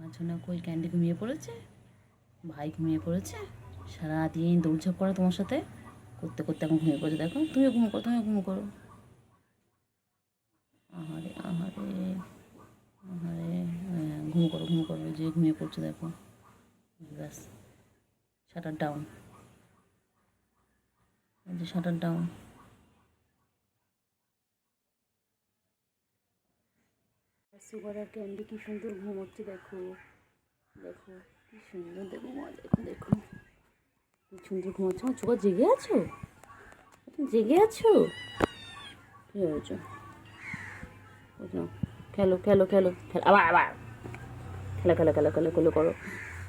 আছো না? কই ক্যান্ডি ঘুমিয়ে পড়েছে? ভাই ঘুমিয়ে পড়েছে? সারাদিন দৌড়ঝাঁপ করা তোমার সাথে করতে করতে এখন ঘুমিয়ে পড়েছে। দেখো তুমিও ঘুম করো, তুমিও ঘুম করো। আহারে আহারে আহারে, ঘুম করো ঘুম করো, যে ঘুমিয়ে পড়ছে দেখো। ব্যাস, শাটার ডাউন, যে শাটার ডাউন। সুগার আর ক্যান্ডি কি সুন্দর ঘুমোচ্ছে দেখো, দেখো কি সুন্দর, দেখো মা, দেখো দেখো কি সুন্দর ঘুমাচ্ছে। আমার সুগার জেগে আছো? তুমি জেগে আছো? কী হয়েছে? খেলো খেলো খেলো খেলো, আবার আবার খেলা খেলা খেলা খেলা খেলো করো,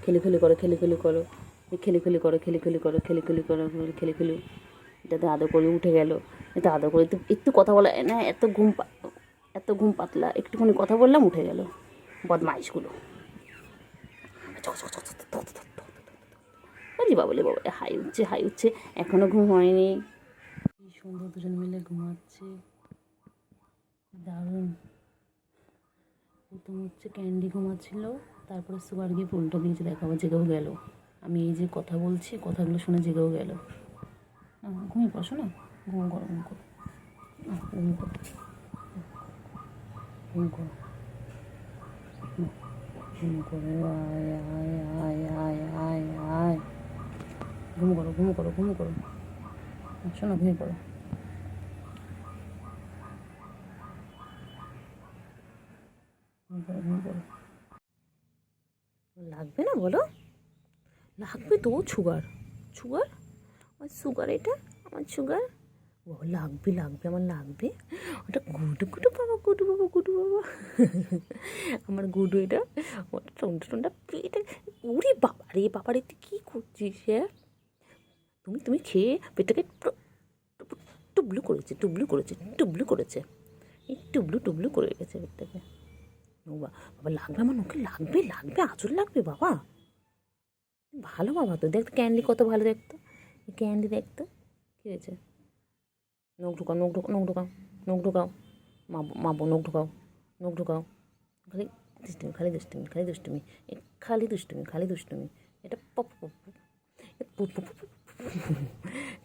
খেলি খেলি করো, খেলি খেলি করো, খেলি খেলি করো, খেলি খেলি করো, খেলি খেলি করো, খেলি খেলি। এটাতে আদর করে উঠে গেল, এটা আদর করে একটু কথা বলা না, এত ঘুম পাতলা, একটুখানি কথা বললাম উঠে গেল। বদমাইশগুলো। বলি বাবা, বলে বাবা, হাই উঠছে হাই উঠছে, এখনও ঘুম হয়নি। কি সুন্দর দুজন মিলে ঘুমাচ্ছে, দারুণ। প্রথম হচ্ছে ক্যান্ডি ঘুমাচ্ছিল, তারপরে সুগার গিয়ে ফুলটা দিয়েছে, দেখো আবার জেগেও গেল। আমি এই যে কথা বলছি, কথাগুলো শুনে জেগেও গেল। ঘুমিয়ে পড়ো না, ঘুম করো ঘুম করো ঘুম করো ঘুম করো ঘুম করো, আয় আয় আয় আয় আয় আয়, ঘুম করো ঘুম করো ঘুম করো, শোনো ঘুমিয়ে পড়ো, ঘুম করো ঘুম করো। লাগবে না বলো? লাগবে তো, সুগার সুগার, আমার সুগার, এটা আমার সুগার। ও লাগবে লাগবে, আমার লাগবে। ওটা গুডু গুডু বাবা, গুডু বাবা, গুডু বাবা। আমার গুডু এটা, ওটা টোনটা টোনটা পেটে। উরে বাবা রে বাবা রে, তুই কী করছিস? হ্যাঁ, তুমি তুমি খেয়ে পেটটাকে টুবলু করেছে, টুবলু করেছে, টুবলু করেছে, এই টুবলু টুবলু করে গেছে পেটটাকে। ও বাবা, লাগবে আমার, ওকে লাগবে লাগবে, আঁচল লাগবে বাবা। ভালো বাবা তো, দেখতো ক্যান্ডি কত ভালো দেখতো, ক্যান্ডি দেখতো। কী হয়েছে? নখ ঢুকাও, নখ ঢুকাও, নখ ঢুকাও, নখ ঢুকাও, মাবো নখ ঢুকাও, নখ ঢুকাও। খালি দুষ্টুমি, খালি দুষ্টুমি, খালি দুষ্টুমি, খালি দুষ্টুমি, খালি দুষ্টুমি। এটা পপ পপ,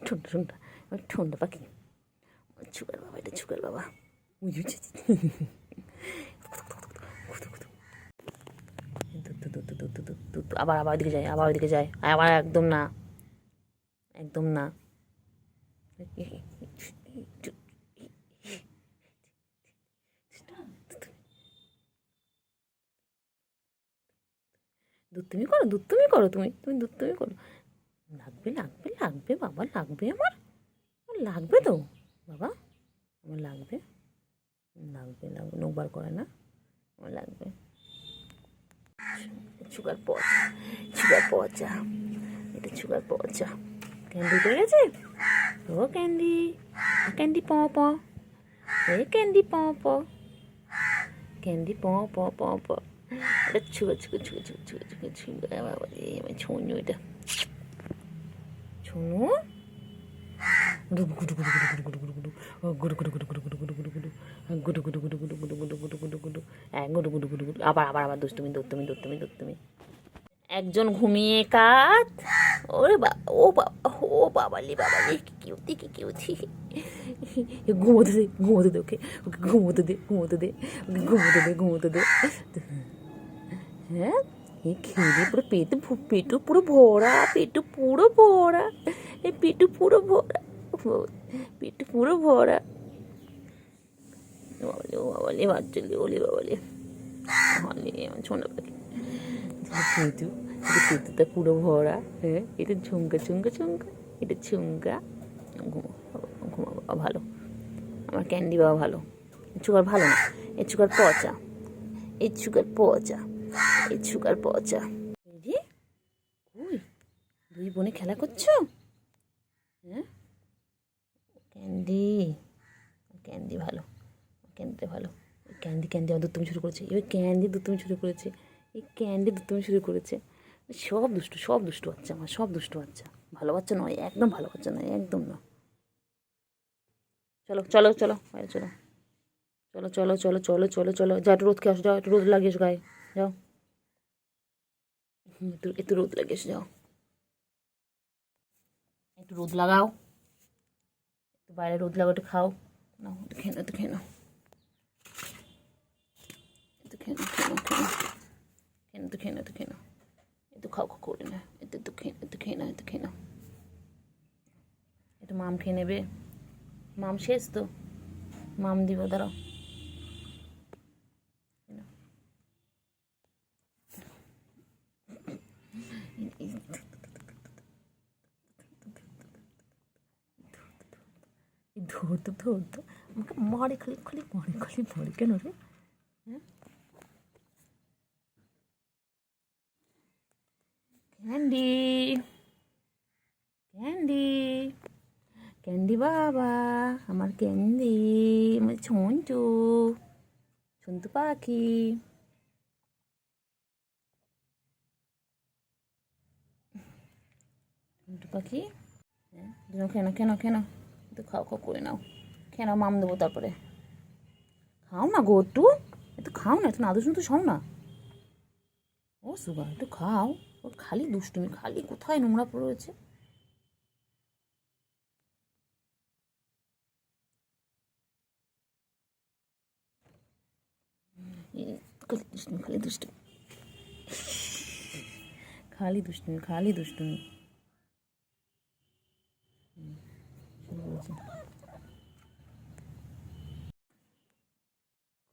ঠোঁটা ঠোঁটা, ঠোঁটা পাখি, ছুকার বাবা, এটা ছুকার বাবা। আবার আবার ওইদিকে যায়, আবার ওইদিকে যায়, আবার একদম না, একদম না। দুত্তুমি করো, দুত্তুমি করো, তুমি তুমি দুত্তুমি করো। লাগবে লাগবে লাগবে বাবা, লাগবে আমার, আমার লাগবে তো বাবা, আমার লাগবে লাগবে লাগবে, নোবার করে না, আমার লাগবে। সুগার পচা, সুগার পচা, এটা সুগার পচা। ক্যান্ডি পেয়ে গেছে? ও ক্যান্ডি, ক্যান্ডি প প, এ ক্যান্ডি প প, ক্যান্ডি প প প প। এটা ছুগা ছুগা ছুগা ছুগা ছুগা ছুগা ছুগা, বাবা রে আমার ছোনু, এটা ছোনু। আবার আবার আবার দুষ্টুমি দুষ্টুমি দুষ্টুমি দুষ্টুমি। একজন ঘুমিয়ে কাত, ওরে বা, ও বাবা, ও বাবালি বাবালি, কি কিউতি কি কিউতি। ঘুমোতে দে, ঘুমোতে দে, ওকে ওকে ঘুমোতে দে, ঘুমোতে দে, ওকে ঘুমোতে দে, ঘুমোতে দে। হ্যাঁ, এই খেয়ে পুরো পেটু পুরো ভরা, পেটু পুরো ভরা, এই পেটু পুরো ভরা, পেটু পুরো ভরা। বাবালে, ও বাবালে, বাচ্চালে, ওলে বাবালে, হলে আমার ছোনা পাখি। পেটু, পেটুটা পুরো ভরা। হ্যাঁ, এটা ঝুমকা ঝুমকা ঝুমকা, এটা ঝুমকা। ঘুমো ঘুমো বাবা, ভালো, আমার ক্যান্ডি বাবা ভালো। সুগার ভালো না, এই সুগার পচা, এই সুগার পচা, এই সুগার পচা। রে ওই, দুই বোনে খেলা করছো? হ্যাঁ, ক্যান্ডি, ক্যান্ডি ভালো, ক্যান্ডিটা ভালো। ক্যান্ডি ক্যান্ডি আমার দুষ্টুমি শুরু করেছে, এবার ক্যান্ডি দুষ্টুমি শুরু করেছে, এই ক্যান্ডি দুষ্টুমি শুরু করেছে। সব দুষ্টু, সব দুষ্টু বাচ্চা আমার, সব দুষ্টু বাচ্চা, ভালো বাচ্চা নয়, একদম ভালো বাচ্চা নয়, একদম না। চলো চলো চলো বাইরে চলো, চলো চলো চলো চলো চলো চলো, যা একটু রোদ খেয়ে আসো, যাও একটু রোদ লাগিয়ে এসো গায়ে, যাও। একটু একটু রোদ লাগে, এসে যাও, একটু রোদ লাগাও, একটু বাইরে রোদ লাগাও, একটু খাও, নাও একটু খেয়ে নাও, একটু খেয়ে নাও, একটু খেয়ে নাও, খেয়ে নাও, খেয়ে নাও, একটু খেয়ে নাও, একটু খেয়ে নাও, একটু খাও খাও করে না, একটু খেয়ে নাও, একটু খেয়ে নাও, একটু মাম খেয়ে নেবে, মাম শেষ তো, মাম দিব, দাঁড়াও, ধরতো ধরতো আমাকে মারে, খালি খালি মারে, খালি মারে, কেন রে? হ্যাঁ, ক্যান্ডি, ক্যান্ডি, ক্যান্ডি বাবা, আমার ক্যান্ডি, আমার ছন্তু, ছন্তু পাখি, ছন্তু পাখি, হ্যাঁ কেন কেন কেন, একটু খাও খাও করে নাও, খেয়ে নাও, মাম দেবো তারপরে, খাও না গো, একটু খাও না, একটু নাদু শুনতে শোও না, ও সুগা একটু খাও, ওর খালি দুষ্টুমি, খালি কোথায় নোংরা পড়ে রয়েছে, খালি দুষ্টুমি, খালি দুষ্টুমি, খালি দুষ্টুমি, খালি দুষ্টুমি,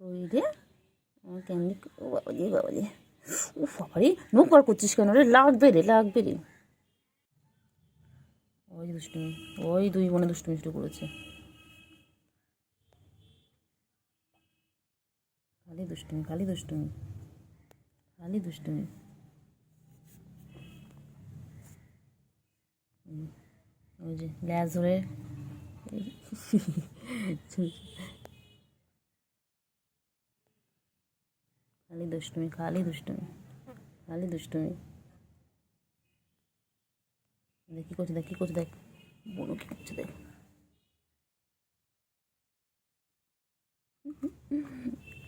কই রে আমার ক্যান্ডি, ও বাবাজি বাবাজি, ও বাবারে নোক বার করছিস কেন রে, লাগবে রে, লাগবে রে, ওই দুষ্টুমি, ওই দুই বোনে দুষ্টুমি শুরু করেছে, খালি দুষ্টুমি, খালি দুষ্টুমি, খালি দুষ্টুমি, ওই যে গ্যাস ধরে, খালি দুষ্টুমি, খালি দুষ্টুমি, খালি দুষ্টুমি, দেখ কী করছে, দেখ কী করছে, দেখ বোনো কী করছে, দেখ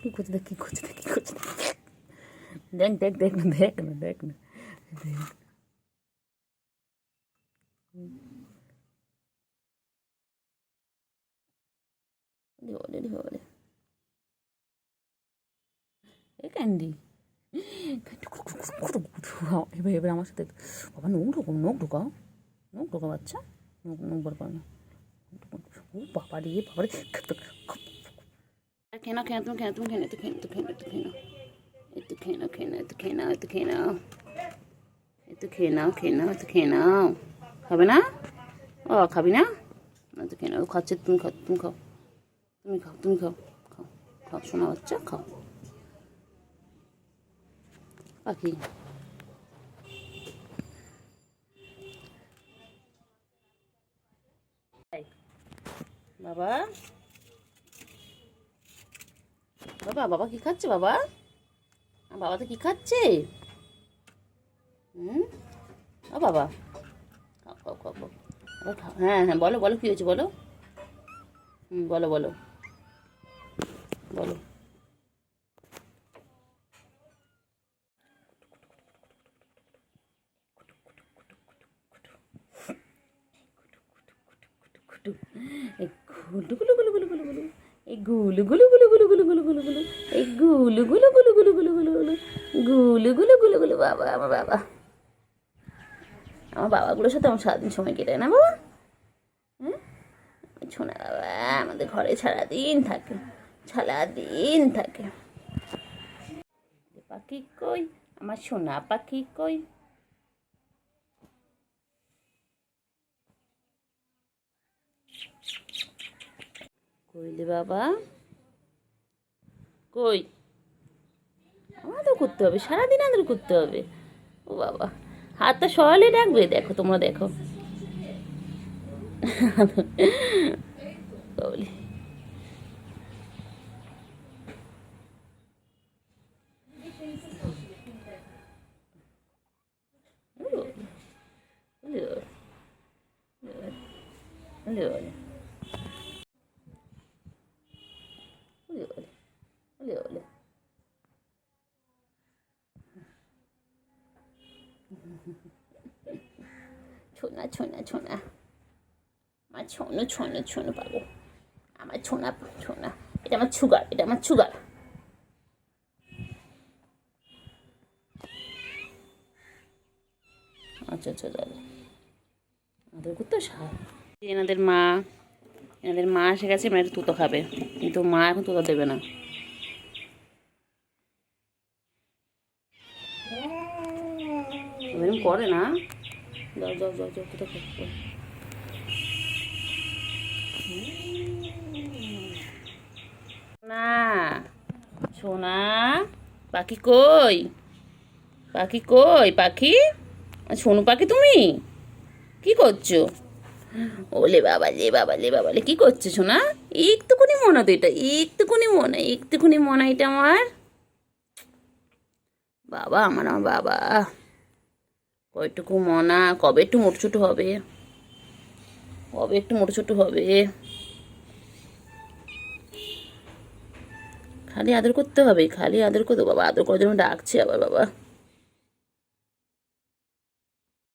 কী করছে, দেখ কী করছে, দেখ কী করছে, দেখ দেখ দেখ না, দেখ না, দেখ না, দেখ, বলে বলে এ ক্যান্ডি, এবার এবার আমার সাথে, বাবা নখ ঢোকাও, নখ ঢোকাও, নখ ঢোকাও বাচ্চা, নখ নখ বার করে না, ও বাবা রে বাবা রে, খেয়ে নাও, খেয়ে তুমি খেয়ে, তুমি খেয়ে, একটু খেয়ে, একটু খেয়ে, একটু খেয়ে নাও, একটু খেয়ে নাও, খেয়ে নাও, একটু খেয়ে নাও, একটু খেয়ে নাও, একটু খেয়ে নাও, খেয়ে নাও, একটু খেয়ে নাও, খাবে না? ও খাবি না? একটু খেয়ে নাও, খাচ্ছে, তুমি খাও, তুমি খাও, তুমি খাও, তুমি খাও, খাও, খাও, শোনা বাচ্চা, খাও পাখি, বাবা, বাবা, বাবা কি খাচ্ছে বাবা? বাবা তো কি খাচ্ছে? হুম, ও বাবা, খাও খাও খাও খাও, আবার খাও, হ্যাঁ হ্যাঁ, বলো বলো কী হয়েছে বলো, হুম বলো বলো বলো, এই গুলু গুলু গুলু গুলু গুলু গুলু, এই গুলু গুলু গুলু গুলু গুলু গুলু গুলু গুলু, এই গুলু গুলু গুলু গুলু গুলু গুলু গুলু, গুলু গুলু গুলু গুলু, বাবা আমার বাবা, আমার বাবাগুলোর সাথে আমার সারাদিন সময় কেটে না বাবা, হ্যাঁ শোনা বাবা আমাদের ঘরে সারাদিন থাকে, সারাদিন থাকে, পাখি কই, আমার সোনা পাখি কই, কইলে বাবা কই, আমাদের করতে হবে, সারাদিন আমাদের করতে হবে, ও বাবা হাতটা সরালে ডাকবে, দেখো তোমরা দেখো, বলি ছোনা ছোনা ছোনা, আমার ছোনো ছোনো ছোনো পাবো, আমার ছোনা ছোনা, এটা আমার সুগার, এটা আমার সুগার। আচ্ছা আচ্ছা দাদা, আমাদের করতে এনাদের মা এসে গেছে, মানে তুতো খাবে, কিন্তু মা এখন তুতো দেবে না। এরকম করে না, যাও যাও যাও যাও, তুতো খাবে না। সোনা, পাখি কই, পাখি কই, পাখি, সোনু পাখি তুমি কি করছো? ওলে বাবা লে বাবা লে বাবা লে, কি করছো সোনা? একটুকুনি মনে তো এটা, একটুকুনি মনে এটা আমার বাবা, আমার বাবা। কয়টুকু মনা, কবে একটু মোটো ছোটো হবে, কবে একটু মোটো ছোটো হবে। খালি আদর করতে হবে, খালি আদর করতে, বাবা আদর করার জন্য ডাকছে আবার বাবা।